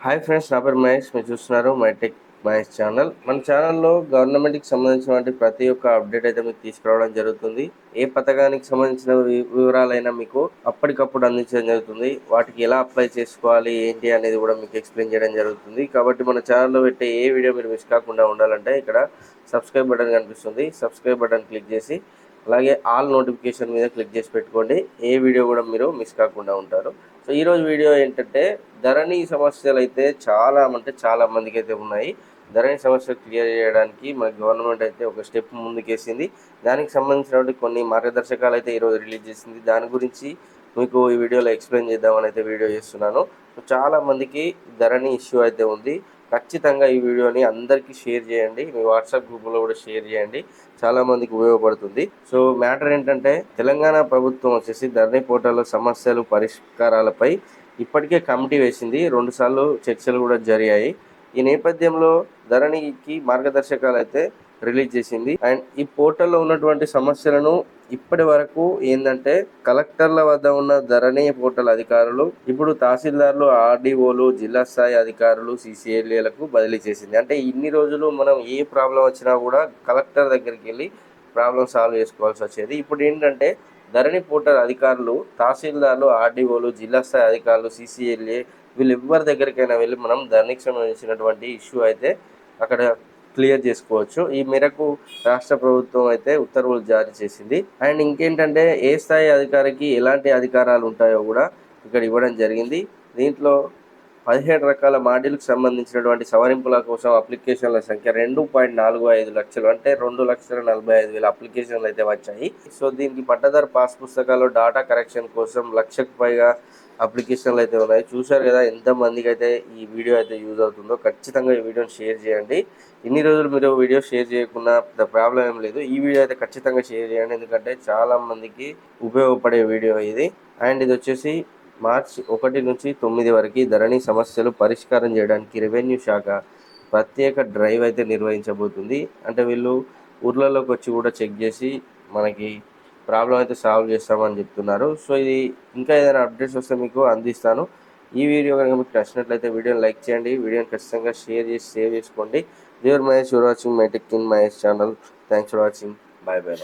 Hi friends, నా పేరు మహేష్. మీరు చూస్తున్నారు మైటెక్ మహేష్ ఛానల్. మన ఛానల్లో గవర్నమెంట్కి సంబంధించినటువంటి ప్రతి ఒక్క అప్డేట్ అయితే మీకు తీసుకురావడం జరుగుతుంది. ఏ పథకానికి సంబంధించిన వివరాలైనా మీకు అప్పటికప్పుడు అందించడం జరుగుతుంది. వాటికి ఎలా అప్లై చేసుకోవాలి ఏంటి అనేది కూడా మీకు ఎక్స్ప్లెయిన్ చేయడం జరుగుతుంది. కాబట్టి మన ఛానల్లో పెట్టే ఏ వీడియో మీరు మిస్ కాకుండా ఉండాలంటే ఇక్కడ సబ్స్క్రైబ్ బటన్ కనిపిస్తుంది. సబ్స్క్రైబ్ బటన్ క్లిక్ చేసి అలాగే ఆల్ నోటిఫికేషన్ మీద క్లిక్ చేసి పెట్టుకోండి. ఏ వీడియో కూడా మీరు మిస్ కాకుండా ఉంటారు. సో ఈరోజు వీడియో ఏంటంటే, ధరణి సమస్యలు అయితే చాలా మందికి అయితే ఉన్నాయి. ధరణి సమస్యలు క్లియర్ చేయడానికి మన గవర్నమెంట్ అయితే ఒక స్టెప్ ముందుకేసింది. దానికి సంబంధించినటువంటి కొన్ని మార్గదర్శకాలు అయితే ఈరోజు రిలీజ్ చేసింది. దాని గురించి మీకు ఈ వీడియోలో ఎక్స్ప్లెయిన్ చేద్దామని అయితే వీడియో చేస్తున్నాను. సో చాలామందికి ధరణి ఇష్యూ అయితే ఉంది. ఖచ్చితంగా ఈ వీడియోని అందరికీ షేర్ చేయండి. మీ వాట్సాప్ గ్రూప్లో కూడా షేర్ చేయండి. చాలామందికి ఉపయోగపడుతుంది. సో మ్యాటర్ ఏంటంటే, తెలంగాణ ప్రభుత్వం వచ్చేసి ధరణి పోర్టల్లో సమస్యలు పరిష్కారాలపై ఇప్పటికే కమిటీ వేసింది. 2 సార్లు చర్చలు కూడా జరిగాయి. ఈ నేపథ్యంలో ధరణికి మార్గదర్శకాలు అయితే రిలీజ్ చేసింది. అండ్ ఈ పోర్టల్లో ఉన్నటువంటి సమస్యలను ఇప్పటి వరకు ఏంటంటే, కలెక్టర్ల వద్ద ఉన్న ధరణి పోర్టల్ అధికారులు ఇప్పుడు తహసీల్దార్లు, ఆర్డీఓలు, జిల్లా స్థాయి అధికారులు, సిసిఎల్ఏలకు బదిలీ చేసింది. అంటే ఇన్ని రోజులు మనం ఏ ప్రాబ్లం వచ్చినా కూడా కలెక్టర్ దగ్గరికి వెళ్ళి ప్రాబ్లం సాల్వ్ చేసుకోవాల్సి వచ్చేది. ఇప్పుడు ఏంటంటే, ధరణి పోర్టల్ అధికారులు, తహసీల్దార్లు, ఆర్డీఓలు, జిల్లా స్థాయి అధికారులు, సిసిఎల్ఏ వీళ్ళు ఎవరి దగ్గరికైనా వెళ్ళి మనం ధరణికి సంబంధించినటువంటి ఇష్యూ అయితే అక్కడ క్లియర్ చేసుకోవచ్చు. ఈ మేరకు రాష్ట్ర ప్రభుత్వం అయితే ఉత్తర్వులు జారీ చేసింది. అండ్ ఇంకేంటంటే, ఏ స్థాయి అధికారికి ఎలాంటి అధికారాలు ఉంటాయో కూడా ఇక్కడ ఇవ్వడం జరిగింది. దీంట్లో 17 రకాల మాడ్యూల్కి సంబంధించినటువంటి సవరింపుల కోసం అప్లికేషన్ల సంఖ్య 2.45 లక్షలు, అంటే 2,45,000 అప్లికేషన్లు అయితే వచ్చాయి. సో దీనికి పట్టదారు పాస్ పుస్తకాలు డాటా కరెక్షన్ కోసం 1,00,000కు పైగా అప్లికేషన్లు అయితే ఉన్నాయి. చూశారు కదా ఎంతమందికి అయితే ఈ వీడియో అయితే యూజ్ అవుతుందో. ఖచ్చితంగా ఈ వీడియోని షేర్ చేయండి. ఇన్ని రోజులు మీరు వీడియో షేర్ చేయకుండా ప్రాబ్లం ఏం లేదు. ఈ వీడియో అయితే ఖచ్చితంగా షేర్ చేయండి, ఎందుకంటే చాలామందికి ఉపయోగపడే వీడియో ఇది. అండ్ ఇది వచ్చేసి మార్చి 1 నుంచి 9 వరకు ధరణి సమస్యలు పరిష్కారం చేయడానికి రెవెన్యూ శాఖ ప్రత్యేక డ్రైవ్ అయితే నిర్వహించబోతుంది. అంటే వీళ్ళు ఊర్లలోకి వచ్చి కూడా చెక్ చేసి మనకి ప్రాబ్లం అయితే సాల్వ్ చేస్తామని చెప్తున్నారు. సో ఇది ఇంకా ఏదైనా అప్డేట్స్ వస్తే మీకు అందిస్తాను. ఈ వీడియో కనుక మీకు నచ్చినట్లయితే వీడియోని లైక్ చేయండి. వీడియోని ఖచ్చితంగా షేర్ చేసి సేవ్ చేసుకోండి. Your Mahesh, you're watching MyTech in Mahesh channel. Thanks for watching. Bye bye.